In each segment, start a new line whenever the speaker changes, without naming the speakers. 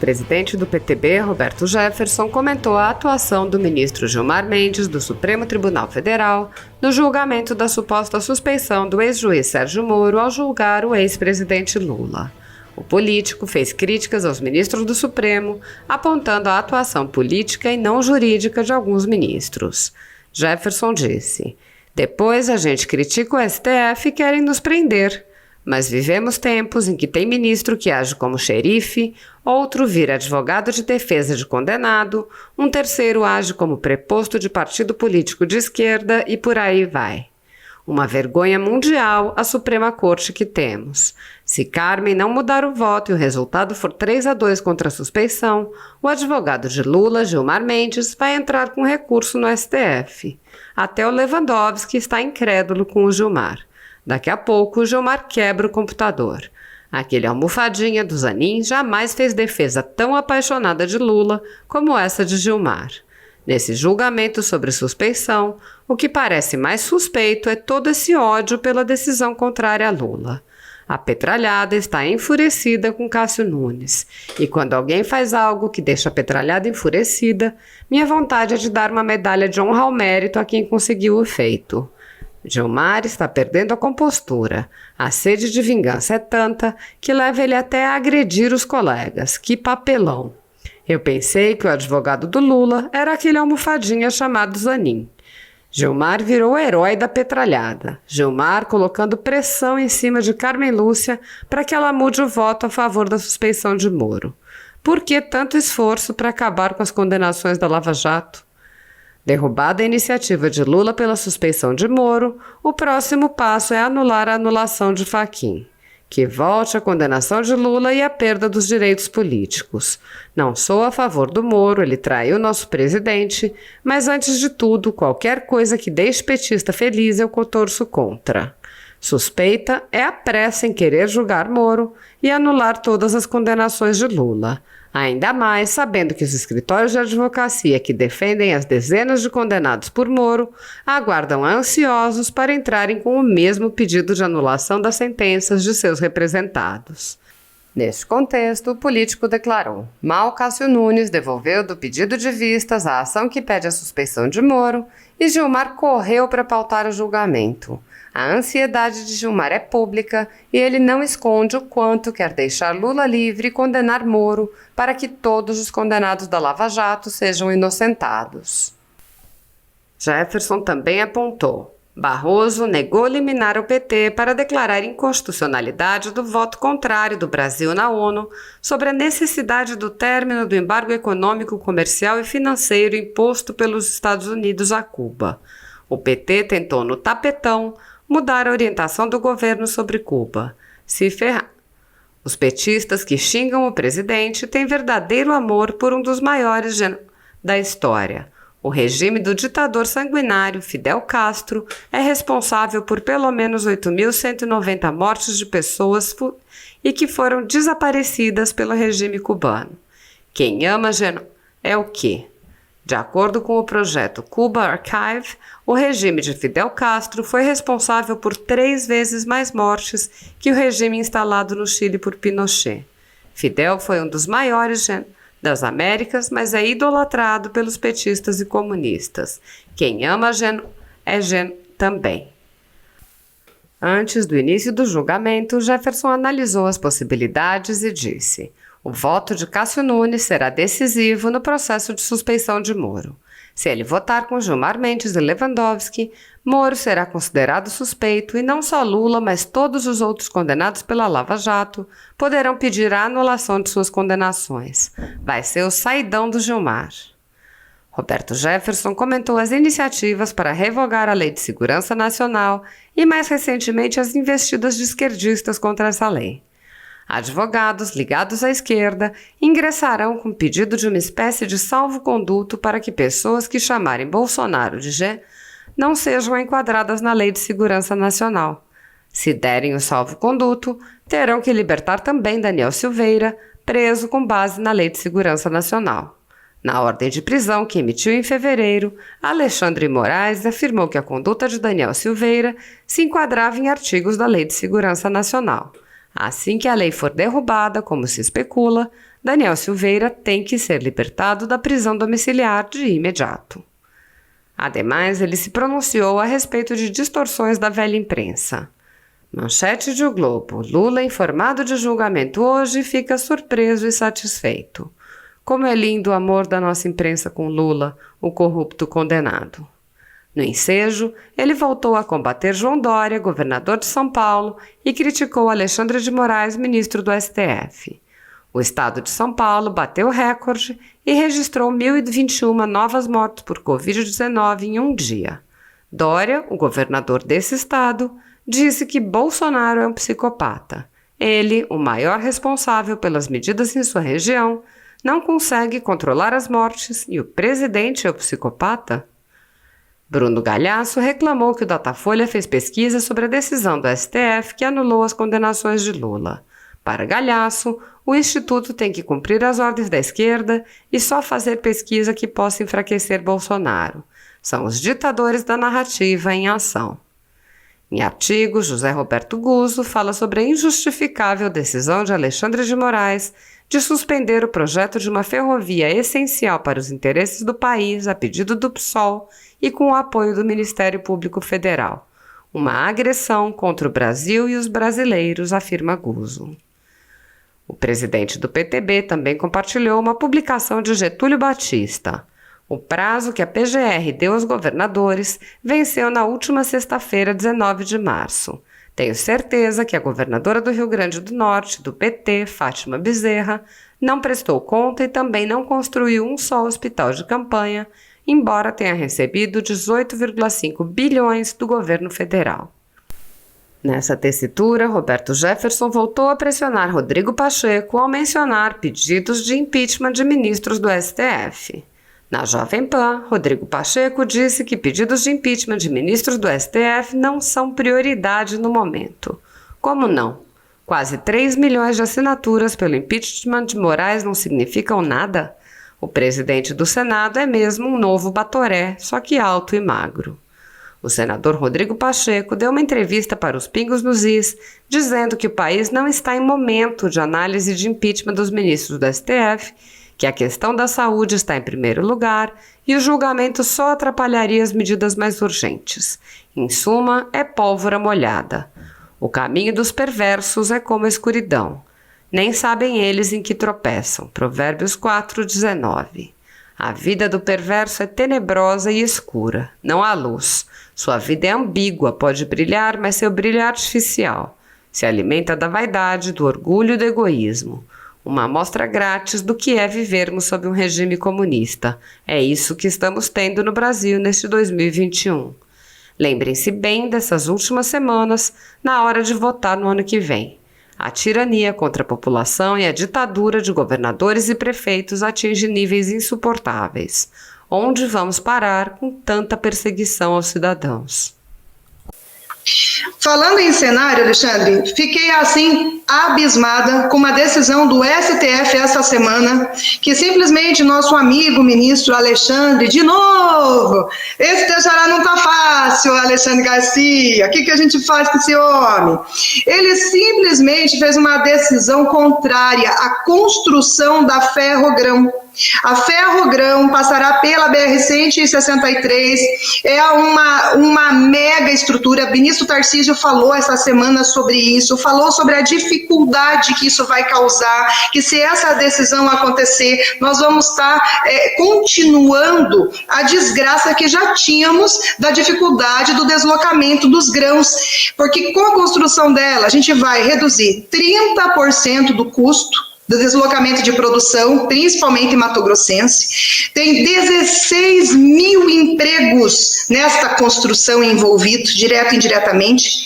presidente do PTB, Roberto Jefferson, comentou a atuação do ministro Gilmar Mendes, do Supremo Tribunal Federal, no julgamento da suposta suspeição do ex-juiz Sérgio Moro ao julgar o ex-presidente Lula. O político fez críticas aos ministros do Supremo, apontando a atuação política e não jurídica de alguns ministros. Jefferson disse: "Depois a gente critica o STF e querem nos prender. Mas vivemos tempos em que tem ministro que age como xerife, outro vira advogado de defesa de condenado, um terceiro age como preposto de partido político de esquerda e por aí vai. Uma vergonha mundial a Suprema Corte que temos. Se Carmen não mudar o voto e o resultado for 3-2 contra a suspeição, o advogado de Lula, Gilmar Mendes, vai entrar com recurso no STF. Até o Lewandowski está incrédulo com o Gilmar. Daqui a pouco, o Gilmar quebra o computador. Aquele almofadinha do Zanin jamais fez defesa tão apaixonada de Lula como essa de Gilmar. Nesse julgamento sobre suspeição, o que parece mais suspeito é todo esse ódio pela decisão contrária a Lula. A petralhada está enfurecida com Cássio Nunes. E quando alguém faz algo que deixa a petralhada enfurecida, minha vontade é de dar uma medalha de honra ao mérito a quem conseguiu o feito. Gilmar está perdendo a compostura. A sede de vingança é tanta que leva ele até a agredir os colegas. Que papelão! Eu pensei que o advogado do Lula era aquele almofadinha chamado Zanin. Gilmar virou o herói da petralhada. Gilmar colocando pressão em cima de Carmen Lúcia para que ela mude o voto a favor da suspeição de Moro. Por que tanto esforço para acabar com as condenações da Lava Jato? Derrubada a iniciativa de Lula pela suspeição de Moro, o próximo passo é anular a anulação de Fachin. Que volte a condenação de Lula e a perda dos direitos políticos. Não sou a favor do Moro, ele traiu nosso presidente, mas antes de tudo, qualquer coisa que deixe petista feliz eu torço contra. Suspeita é a pressa em querer julgar Moro e anular todas as condenações de Lula. Ainda mais sabendo que os escritórios de advocacia que defendem as dezenas de condenados por Moro aguardam ansiosos para entrarem com o mesmo pedido de anulação das sentenças de seus representados. Neste contexto, o político declarou: mal Cássio Nunes devolveu do pedido de vistas a ação que pede a suspeição de Moro e Gilmar correu para pautar o julgamento. A ansiedade de Gilmar é pública e ele não esconde o quanto quer deixar Lula livre e condenar Moro para que todos os condenados da Lava Jato sejam inocentados. Jefferson também apontou: Barroso negou liminar o PT para declarar inconstitucionalidade do voto contrário do Brasil na ONU sobre a necessidade do término do embargo econômico, comercial e financeiro imposto pelos Estados Unidos a Cuba. O PT tentou no tapetão mudar a orientação do governo sobre Cuba. Se ferrar. Os petistas que xingam o presidente têm verdadeiro amor por um dos maiores da história. O regime do ditador sanguinário Fidel Castro é responsável por pelo menos 8.190 mortes de pessoas e que foram desaparecidas pelo regime cubano. Quem ama é o quê? De acordo com o projeto Cuba Archive, o regime de Fidel Castro foi responsável por 3 vezes mais mortes que o regime instalado no Chile por Pinochet. Fidel foi um dos maiores das Américas, mas é idolatrado pelos petistas e comunistas. Quem ama é também. Antes do início do julgamento, Jefferson analisou as possibilidades e disse: o voto de Cássio Nunes será decisivo no processo de suspeição de Moro. Se ele votar com Gilmar Mendes e Lewandowski, Moro será considerado suspeito e não só Lula, mas todos os outros condenados pela Lava Jato poderão pedir a anulação de suas condenações. Vai ser o saidão do Gilmar. Roberto Jefferson comentou as iniciativas para revogar a Lei de Segurança Nacional e, mais recentemente, as investidas de esquerdistas contra essa lei. Advogados ligados à esquerda ingressarão com pedido de uma espécie de salvo-conduto para que pessoas que chamarem Bolsonaro de não sejam enquadradas na Lei de Segurança Nacional. Se derem o salvo-conduto, terão que libertar também Daniel Silveira, preso com base na Lei de Segurança Nacional. Na ordem de prisão que emitiu em fevereiro, Alexandre Moraes afirmou que a conduta de Daniel Silveira se enquadrava em artigos da Lei de Segurança Nacional. Assim que a lei for derrubada, como se especula, Daniel Silveira tem que ser libertado da prisão domiciliar de imediato. Ademais, ele se pronunciou a respeito de distorções da velha imprensa. Manchete de O Globo: Lula, informado de julgamento hoje, fica surpreso e satisfeito. Como é lindo o amor da nossa imprensa com Lula, o corrupto condenado. No ensejo, ele voltou a combater João Dória, governador de São Paulo, e criticou Alexandre de Moraes, ministro do STF. O estado de São Paulo bateu recorde e registrou 1.021 novas mortes por Covid-19 em um dia. Dória, o governador desse estado, disse que Bolsonaro é um psicopata. Ele, o maior responsável pelas medidas em sua região, não consegue controlar as mortes e o presidente é o psicopata? Bruno Galhaço reclamou que o Datafolha fez pesquisa sobre a decisão do STF que anulou as condenações de Lula. Para Galhaço, o Instituto tem que cumprir as ordens da esquerda e só fazer pesquisa que possa enfraquecer Bolsonaro. São os ditadores da narrativa em ação. Em artigo, José Roberto Guzzo fala sobre a injustificável decisão de Alexandre de Moraes de suspender o projeto de uma ferrovia essencial para os interesses do país a pedido do PSOL e com o apoio do Ministério Público Federal. Uma agressão contra o Brasil e os brasileiros, afirma Guzzo. O presidente do PTB também compartilhou uma publicação de Getúlio Batista. O prazo que a PGR deu aos governadores venceu na última sexta-feira, 19 de março. Tenho certeza que a governadora do Rio Grande do Norte, do PT, Fátima Bezerra, não prestou conta e também não construiu um só hospital de campanha, embora tenha recebido 18,5 bilhões do governo federal. Nessa tessitura, Roberto Jefferson voltou a pressionar Rodrigo Pacheco ao mencionar pedidos de impeachment de ministros do STF. Na Jovem Pan, Rodrigo Pacheco disse que pedidos de impeachment de ministros do STF não são prioridade no momento. Como não? Quase 3 milhões de assinaturas pelo impeachment de Moraes não significam nada? O presidente do Senado é mesmo um novo Batoré, só que alto e magro. O senador Rodrigo Pacheco deu uma entrevista para os Pingos nos Is, dizendo que o país não está em momento de análise de impeachment dos ministros do STF, que a questão da saúde está em primeiro lugar e o julgamento só atrapalharia as medidas mais urgentes. Em suma, é pólvora molhada. O caminho dos perversos é como a escuridão. Nem sabem eles em que tropeçam. Provérbios 4:19. A vida do perverso é tenebrosa e escura. Não há luz. Sua vida é ambígua, pode brilhar, mas seu brilho é artificial. Se alimenta da vaidade, do orgulho e do egoísmo. Uma amostra grátis do que é vivermos sob um regime comunista. É isso que estamos tendo no Brasil neste 2021. Lembrem-se bem dessas últimas semanas na hora de votar no ano que vem. A tirania contra a população e a ditadura de governadores e prefeitos atinge níveis insuportáveis. Onde vamos parar com tanta perseguição aos cidadãos?
Falando em cenário, Alexandre, fiquei assim abismada com uma decisão do STF essa semana, que simplesmente nosso amigo ministro Alexandre, de novo, esse Texará não tá fácil, Alexandre Garcia, o que a gente faz com esse homem? Ele simplesmente fez uma decisão contrária à construção da Ferrogrão. A Ferrogrão passará pela BR-163, é uma mega estrutura. Ministro Tarcísio falou essa semana sobre isso, falou sobre a dificuldade que isso vai causar, que se essa decisão acontecer, nós vamos estar continuando a desgraça que já tínhamos da dificuldade do deslocamento dos grãos, porque com a construção dela a gente vai reduzir 30% do custo do deslocamento de produção, principalmente em Mato Grossense. Tem 16 mil empregos nesta construção envolvidos, direto e indiretamente.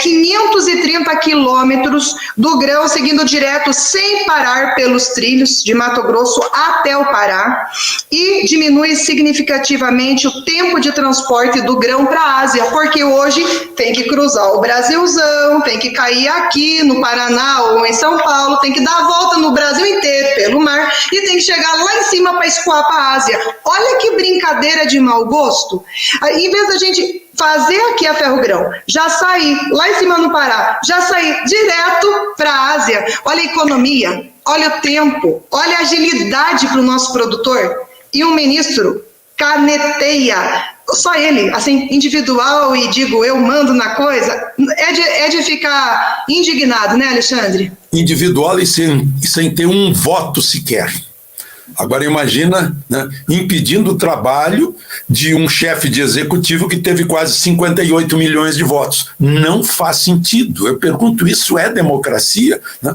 530 quilômetros do grão seguindo direto sem parar pelos trilhos de Mato Grosso até o Pará, e diminui significativamente o tempo de transporte do grão para a Ásia, porque hoje tem que cruzar o Brasilzão, tem que cair aqui no Paraná ou em São Paulo, tem que dar a volta no Brasil inteiro pelo mar e tem que chegar lá em cima para escoar para a Ásia. Olha que brincadeira de mau gosto. Em vez da gente fazer aqui a Ferrogrão, já sair lá em cima no Pará, já sair direto para a Ásia. Olha a economia, olha o tempo, olha a agilidade para o nosso produtor. E um ministro caneteia, só ele, assim, individual, e digo, eu mando na coisa, é de ficar indignado, né, Alexandre?
Individual e sem ter um voto sequer. Agora imagina, né, impedindo o trabalho de um chefe de executivo que teve quase 58 milhões de votos. Não faz sentido. Eu pergunto, isso é democracia? Né?